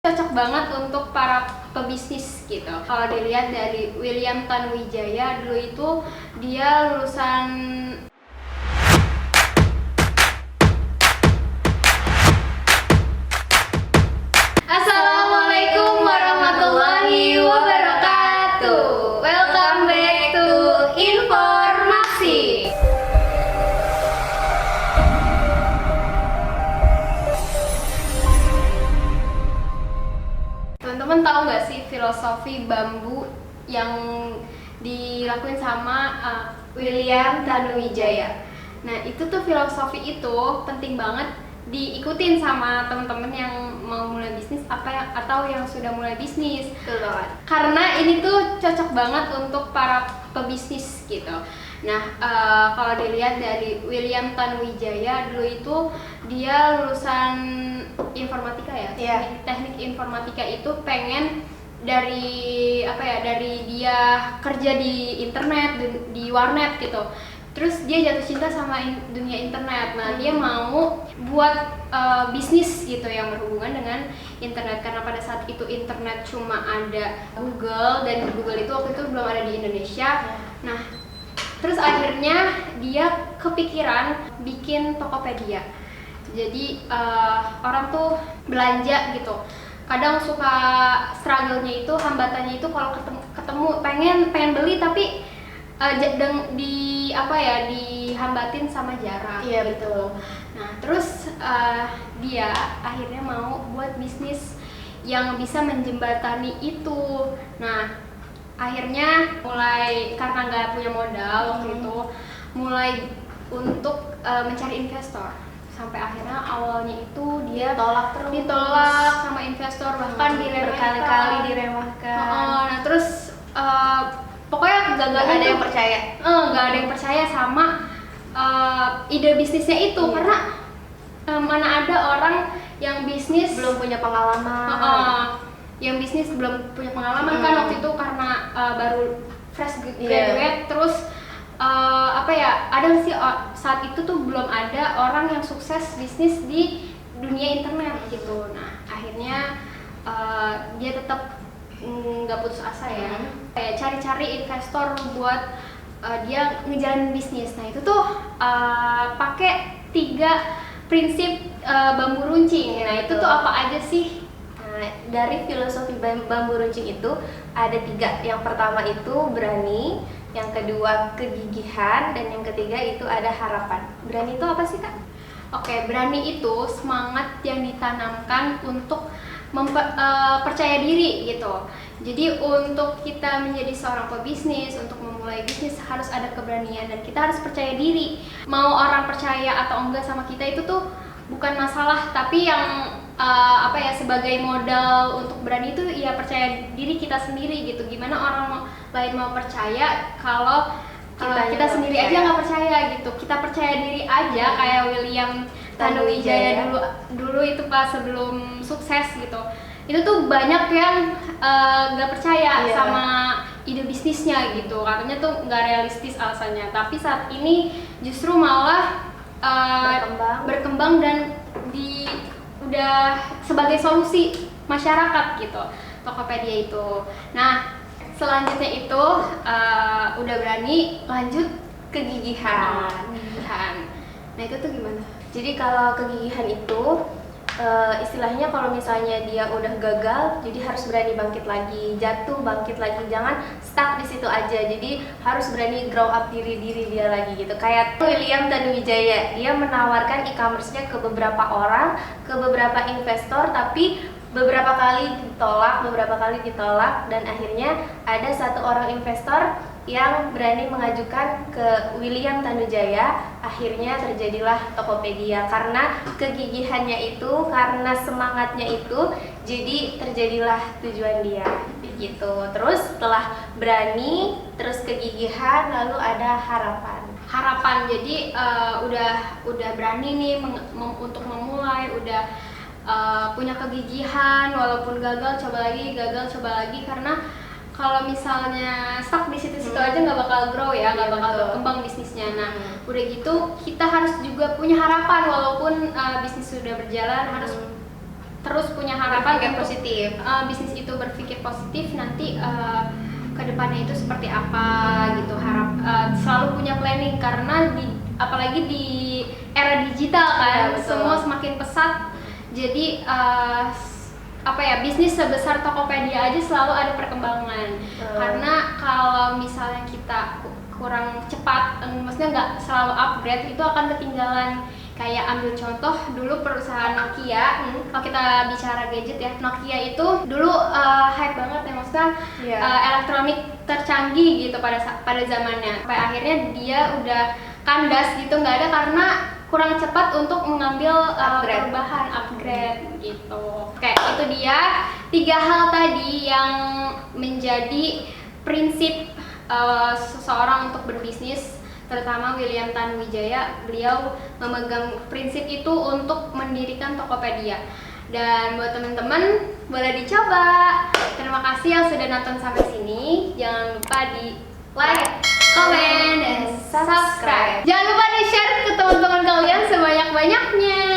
Cocok banget untuk para pebisnis gitu. Kalau dilihat dari William Tanuwijaya, dulu itu dia lulusan Assalamualaikum warahmatullahi wabarakatuh. Welcome back to Informasi. Teman-teman tahu nggak sih filosofi bambu yang dilakuin sama William Tanuwijaya? Nah, itu tuh filosofi itu penting banget diikutin sama teman-teman yang mau mulai bisnis atau yang sudah mulai bisnis. Betul banget. Karena ini tuh cocok banget untuk para pebisnis gitu. Nah, kalau dilihat dari William Tanuwijaya, dulu itu dia lulusan informatika ya. Iya. Teknik informatika itu pengen dari dia kerja di internet, di warnet gitu. Terus dia jatuh cinta sama dunia internet. Nah, dia mau buat bisnis gitu yang berhubungan dengan internet, karena pada saat itu internet cuma ada Google, dan Google itu waktu itu belum ada di Indonesia. Nah, terus akhirnya dia kepikiran bikin Tokopedia. Jadi orang tuh belanja gitu, kadang suka struggle-nya itu, hambatannya itu kalau ketemu pengen beli tapi dihambatin sama jarak. Iya, gitu. betul. Nah, terus dia akhirnya mau buat bisnis yang bisa menjembatani itu. Nah, akhirnya mulai, karena nggak punya modal waktu itu, mulai untuk mencari investor. Sampai akhirnya awalnya itu dia ditolak sama investor, bahkan berkali-kali diremehkan. Nah, terus pokoknya gagal, Nggak ada yang percaya. Nggak ada yang percaya sama ide bisnisnya itu. Iya. Karena mana ada orang yang bisnis Belum punya pengalaman. yang bisnis belum punya pengalaman kan waktu itu, karena baru fresh graduate. Terus ada sih saat itu tuh belum ada orang yang sukses bisnis di dunia internet gitu. Nah, akhirnya dia tetap nggak putus asa ya, kayak cari-cari investor buat dia ngejalanin bisnis. Nah, itu tuh pakai 3 prinsip bambu runcing. Nah, itu tuh apa aja sih? Nah, dari filosofi bambu runcing itu ada 3. Yang pertama itu berani, yang kedua kegigihan, dan yang ketiga itu ada harapan. Berani itu apa sih, Kak? Oke, berani itu semangat yang ditanamkan untuk percaya diri gitu. Jadi untuk kita menjadi seorang pebisnis, untuk memulai bisnis harus ada keberanian dan kita harus percaya diri. Mau orang percaya atau enggak sama kita itu tuh bukan masalah, tapi yang sebagai modal untuk berani itu ya percaya diri kita sendiri gitu. Gimana orang lain mau percaya kalau kita sendiri aja nggak percaya gitu. Kita percaya diri aja, kayak William Tanuwijaya dulu itu pas sebelum sukses gitu. Itu tuh banyak yang nggak percaya sama ide bisnisnya gitu. Katanya tuh nggak realistis alasannya. Tapi saat ini justru malah berkembang dan udah sebagai solusi masyarakat gitu, Tokopedia itu. Nah, selanjutnya itu udah berani, lanjut kegigihan. Nah, itu tuh gimana? Jadi kalau kegigihan itu istilahnya kalau misalnya dia udah gagal, jadi harus berani bangkit lagi, jatuh bangkit lagi, jangan stuck di situ aja. Jadi harus berani grow up diri dia lagi gitu. Kayak William Tanuwijaya, dia menawarkan e-commerce-nya ke beberapa orang, ke beberapa investor, tapi beberapa kali ditolak, dan akhirnya ada 1 orang investor yang berani mengajukan ke William Tanuwijaya. Akhirnya terjadilah Tokopedia. Karena kegigihannya itu, karena semangatnya itu, jadi terjadilah tujuan dia gitu. Terus setelah berani, terus kegigihan, lalu ada harapan. Jadi udah berani nih untuk memulai, udah punya kegigihan, walaupun gagal coba lagi, karena kalau misalnya stuck di situ-situ aja nggak bakal grow ya, nggak bakal berkembang bisnisnya. Nah, udah gitu kita harus juga punya harapan, walaupun bisnis sudah berjalan, harus terus punya harapan Berpikir untuk positif. Bisnis itu berpikir positif nanti kedepannya itu seperti apa gitu, selalu punya planning karena apalagi di era digital kan, Ya, betul. semua semakin pesat, jadi bisnis sebesar Tokopedia aja selalu ada perkembangan. Karena kalau misalnya kita kurang cepat, maksudnya nggak selalu upgrade, itu akan ketinggalan. Kayak ambil contoh dulu perusahaan Nokia, kalau kita bicara gadget ya, Nokia itu dulu hype banget ya, maksudnya elektronik tercanggih gitu pada zamannya. Sampai akhirnya dia udah kandas gitu, nggak ada karena kurang cepat untuk mengambil perubahan upgrade gitu. Kayak itu dia 3 hal tadi yang menjadi prinsip seseorang untuk berbisnis, terutama William Tanuwijaya. Beliau memegang prinsip itu untuk mendirikan Tokopedia. Dan buat teman-teman boleh dicoba. Terima kasih yang sudah nonton sampai sini. Jangan lupa di like, comment, dan subscribe. Jangan lupa di share ke teman-teman kalian sebanyak-banyaknya.